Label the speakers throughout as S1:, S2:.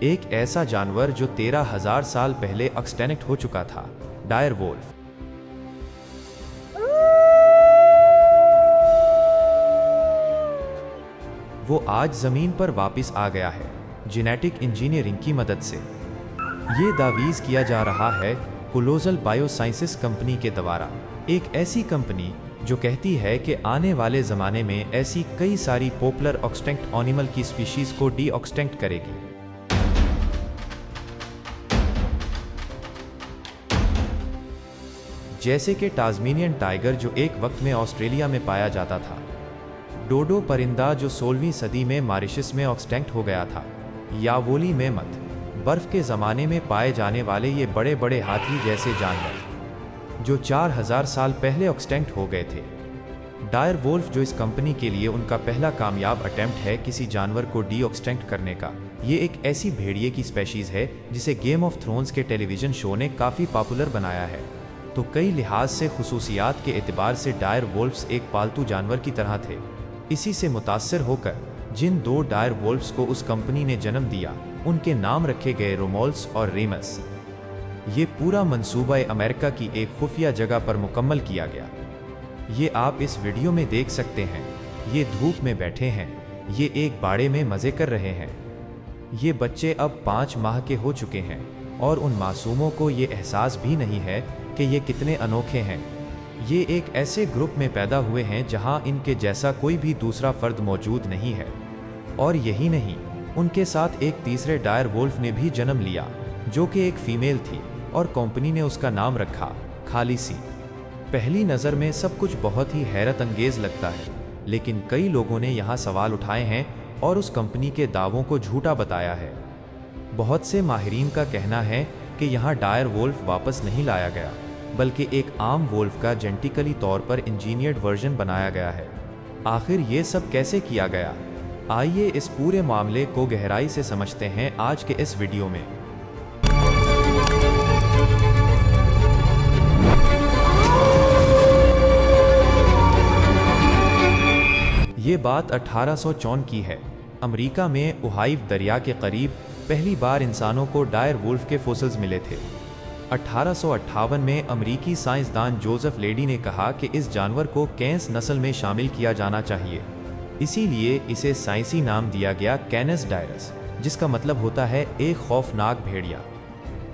S1: एक ऐसा जानवर जो 13,000 साल पहले एक्सटिंक्ट हो चुका था, डायर वोल्फ। वो आज जमीन पर वापस आ गया है, जेनेटिक इंजीनियरिंग की मदद से। ये दावीज किया जा रहा है कोलोसल बायोसाइंसेस कंपनी के द्वारा, एक ऐसी कंपनी जो कहती है कि आने वाले ज़माने में ऐसी कई सारी पॉपुलर एक्सटिंक्ट एनिमल की स्पीशीज़ को डी एक्सटिंक्ट करेगी। जैसे कि टास्मेनियन टाइगर जो एक वक्त में ऑस्ट्रेलिया में पाया जाता था, डोडो परिंदा जो 16वीं सदी में मॉरिशस में एक्सटिंक्ट हो गया था, या वोली मेमथ, बर्फ के ज़माने में पाए जाने वाले ये बड़े बड़े हाथी जैसे जानवर जो 4,000 साल पहले एक्सटिंक्ट हो गए थे। डायर वोल्फ जो इस कंपनी के लिए उनका पहला कामयाब अटेम्प्ट है किसी जानवर को डी एक्सटिंक्ट करने का। ये एक ऐसी भेड़िए की स्पेशीज़ है जिसे गेम ऑफ थ्रोन्स के टेलीविज़न शो ने काफ़ी पॉपुलर बनाया है। तो कई लिहाज से खुसूसियात के एतबार से डायर वोल्फ्स एक पालतू जानवर की तरह थे। इसी से मुतासिर होकर जिन 2 डायर वोल्फ्स को उस कंपनी ने जन्म दिया, उनके नाम रखे गए रोमोल्स और रेमस। ये पूरा मंसूबा अमेरिका की एक खुफिया जगह पर मुकम्मल किया गया। ये आप इस वीडियो में देख सकते हैं। ये धूप में बैठे हैं, ये एक बाड़े में मज़े कर रहे हैं। ये बच्चे अब 5 माह के हो चुके हैं और उन मासूमों को ये एहसास भी नहीं है कि ये कितने अनोखे हैं। ये एक ऐसे ग्रुप में पैदा हुए हैं जहां इनके जैसा कोई भी दूसरा फर्द मौजूद नहीं है। और यही नहीं, उनके साथ एक तीसरे डायर वोल्फ ने भी जन्म लिया जो कि एक फीमेल थी और कंपनी ने उसका नाम रखा खालिसी। पहली नज़र में सब कुछ बहुत ही हैरत अंगेज लगता है, लेकिन कई लोगों ने यहाँ सवाल उठाए हैं और उस कंपनी के दावों को झूठा बताया है। बहुत से माहिरीन का कहना है कि यहाँ डायर वोल्फ वापस नहीं लाया गया, बल्कि एक आम वोल्फ का जेनेटिकली तौर पर इंजीनियर्ड वर्जन बनाया गया है। आखिर ये सब कैसे किया गया? आइए इस पूरे मामले को गहराई से समझते हैं आज के इस वीडियो में। ये बात 1854 की है। अमेरिका में ओहाइव दरिया के करीब पहली बार इंसानों को डायर वुल्फ के फॉसिल्स मिले थे। 1858 में अमेरिकी साइंसदान जोसेफ लेडी ने कहा कि इस जानवर को कैनस नस्ल में शामिल किया जाना चाहिए। इसीलिए इसे साइंसी नाम दिया गया कैनस डायरस, जिसका मतलब होता है एक खौफनाक भेड़िया।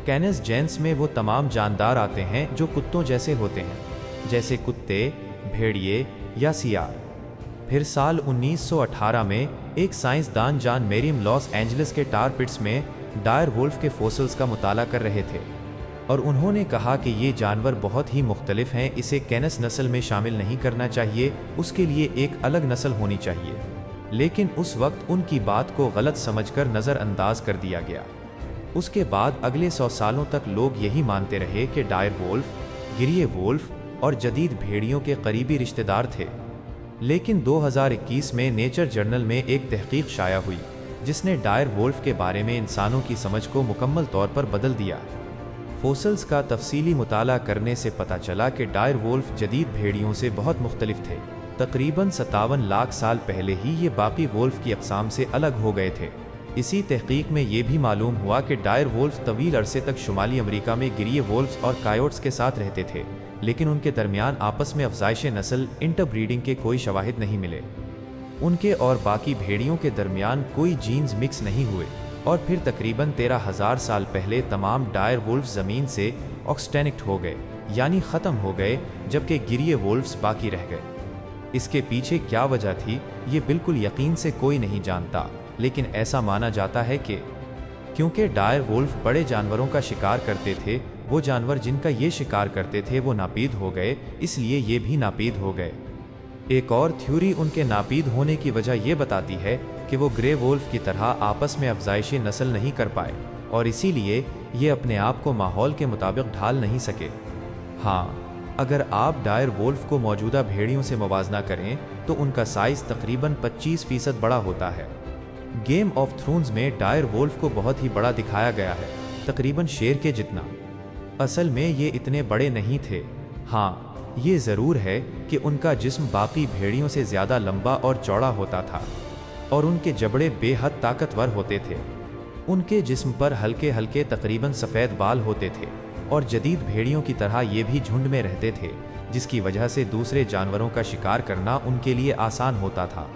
S1: कैनस जेंस में वो तमाम जानदार आते हैं जो कुत्तों जैसे होते हैं, जैसे कुत्ते, भेड़िए या सियार। फिर साल 1918 में एक साइंसदान जॉन मेरियम लॉस एंजलिस के टार पिट्स में डायर वुल्फ के फॉसिल्स का मुताला कर रहे थे और उन्होंने कहा कि ये जानवर बहुत ही मुख्तलिफ हैं, इसे कैनस नस्ल में शामिल नहीं करना चाहिए, उसके लिए एक अलग नस्ल होनी चाहिए। लेकिन उस वक्त उनकी बात को गलत समझकर नज़रअंदाज कर दिया गया। उसके बाद अगले 100 सालों तक लोग यही मानते रहे कि डायर वुल्फ, गिरिए वुल्फ और जदीद भेड़ियों के करीबी रिश्तेदार थे। लेकिन 2021 में नेचर जर्नल में एक तहकीक शाया हुई जिसने डायर वुल्फ के बारे में इंसानों की समझ को मुकम्मल तौर पर बदल दिया। फॉसिल्स का तफसीली मुताला करने से पता चला कि डायर वुल्फ जदीद भेड़ियों से बहुत मुख्तलिफ थे। तकरीबन 57 लाख साल पहले ही ये बाकी वुल्फ की अक़साम से अलग हो गए थे। इसी तहकीक में ये भी मालूम हुआ कि डायर वुल्फ तवील अरसे तक शुमाली अमेरिका में गिरिए वुल्फ्स और कायोट्स के साथ रहते थे, लेकिन उनके दरमियान आपस में अफजाइश नस्ल इंटरब्रीडिंग के कोई शवाहिद नहीं मिले। उनके और बाकी भेड़ियों के दरमियान कोई जीन्स मिक्स नहीं हुए और फिर तकरीबन 13,000 साल पहले तमाम डायर वुल्फ ज़मीन से एक्सटिंक्ट हो गए, यानी ख़त्म हो गए, जबकि गिरिए वुल्फ्स बाकी रह गए। इसके पीछे क्या वजह थी ये बिल्कुल यकीन से कोई नहीं जानता, लेकिन ऐसा माना जाता है कि क्योंकि डायर वुल्फ बड़े जानवरों का शिकार करते थे, वो जानवर जिनका ये शिकार करते थे वो नापीद हो गए, इसलिए ये भी नापीद हो गए। एक और थ्योरी उनके नापीद होने की वजह ये बताती है कि वो ग्रे वुल्फ की तरह आपस में अफजाइश नस्ल नहीं कर पाए और इसीलिए ये अपने आप को माहौल के मुताबिक ढाल नहीं सके। हाँ, अगर आप डायर वुल्फ को मौजूदा भेड़ियों से मुवाजना करें तो उनका साइज़ तकरीबन 25% बड़ा होता है। गेम ऑफ थ्रोन्स में डायर वुल्फ को बहुत ही बड़ा दिखाया गया है, तकरीबन शेर के जितना। असल में ये इतने बड़े नहीं थे। हाँ, ये ज़रूर है कि उनका जिस्म बाकी भेड़ियों से ज़्यादा लंबा और चौड़ा होता था और उनके जबड़े बेहद ताकतवर होते थे। उनके जिस्म पर हल्के हल्के तकरीबन सफ़ेद बाल होते थे और जदीद भेड़ियों की तरह ये भी झुंड में रहते थे, जिसकी वजह से दूसरे जानवरों का शिकार करना उनके लिए आसान होता था।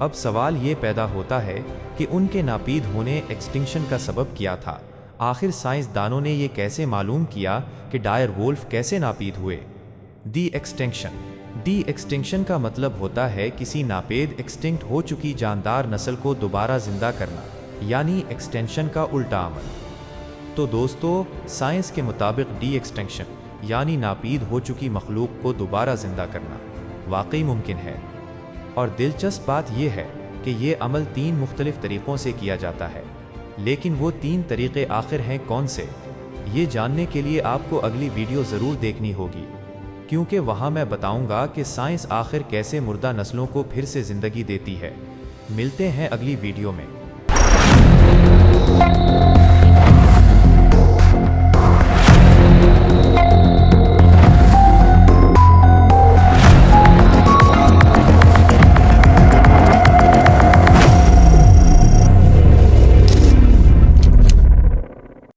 S1: अब सवाल ये पैदा होता है कि उनके नापीद होने एक्सटिंक्शन का सबब क्या था। आखिर साइंसदानों ने ये कैसे मालूम किया कि डायर वुल्फ कैसे नापीद हुए। डी एक्सटिंक्शन का मतलब होता है किसी नापेद एक्सटिंक्ट हो चुकी जानदार नस्ल को दोबारा जिंदा करना, यानी एक्सटेंशन का उल्टा अमल। तो दोस्तों, साइंस के मुताबिक डी एक्सटिंक्शन यानी नापीद हो चुकी मखलूक को दोबारा जिंदा करना वाकई मुमकिन है। और दिलचस्प बात यह है कि ये अमल 3 मुख्तलिफ तरीक़ों से किया जाता है, लेकिन वो 3 तरीक़े आखिर हैं कौन से, ये जानने के लिए आपको अगली वीडियो ज़रूर देखनी होगी, क्योंकि वहाँ मैं बताऊँगा कि साइंस आखिर कैसे मुर्दा नस्लों को फिर से ज़िंदगी देती है। मिलते हैं अगली वीडियो में।